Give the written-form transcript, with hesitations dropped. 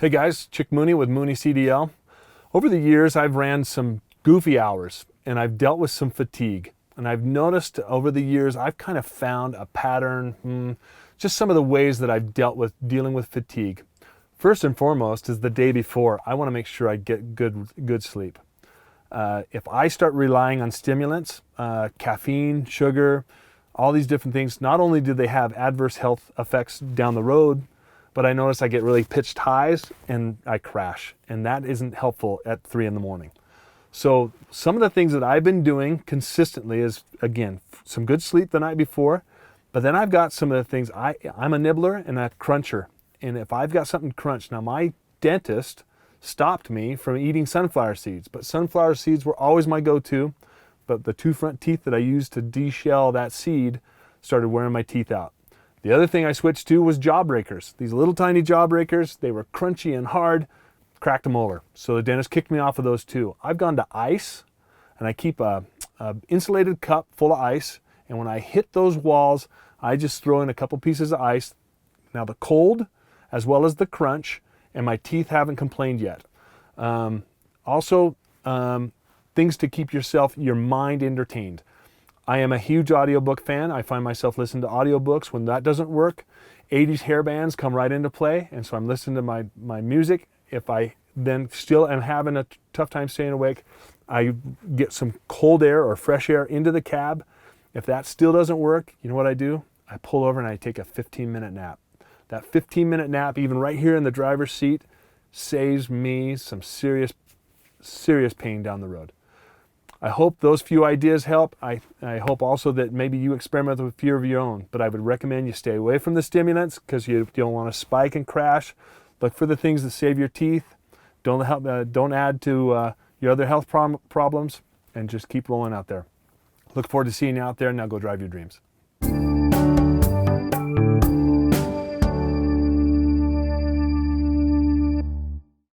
Hey guys, Chick Mooney with Mooney CDL. Over the years, I've ran some goofy hours and I've dealt with some fatigue. And I've noticed over the years, I've kind of found a pattern, just some of the ways that I've dealing with fatigue. First and foremost is the day before. I want to make sure I get good sleep. If I start relying on stimulants, caffeine, sugar, all these different things, not only do they have adverse health effects down the road, but I notice I get really pitched highs and I crash, and that isn't helpful at 3 in the morning. So some of the things that I've been doing consistently is, again, some good sleep the night before, but then I've got some of the things, I'm a nibbler and a cruncher, and if I've got something crunched, now my dentist stopped me from eating sunflower seeds, but sunflower seeds were always my go-to, but the 2 front teeth that I used to de-shell that seed started wearing my teeth out. The other thing I switched to was jawbreakers. These little tiny jawbreakers, they were crunchy and hard, cracked them over. So the dentist kicked me off of those too. I've gone to ice, and I keep a insulated cup full of ice, and when I hit those walls, I just throw in a couple pieces of ice. Now the cold, as well as the crunch, and my teeth haven't complained yet. Also, things to keep your mind entertained. I am a huge audiobook fan. I find myself listening to audiobooks. When that doesn't work, 80s hair bands come right into play, and so I'm listening to my music. If I then still am having a tough time staying awake, I get some cold air or fresh air into the cab. If that still doesn't work, you know what I do? I pull over and I take a 15-minute nap. That 15-minute nap, even right here in the driver's seat, saves me some serious pain down the road. I hope those few ideas help. I hope also that maybe you experiment with a few of your own, but I would recommend you stay away from the stimulants because you don't want to spike and crash. Look for the things that save your teeth. Don't add to your other health problems, and just keep rolling out there. Look forward to seeing you out there. Now go drive your dreams.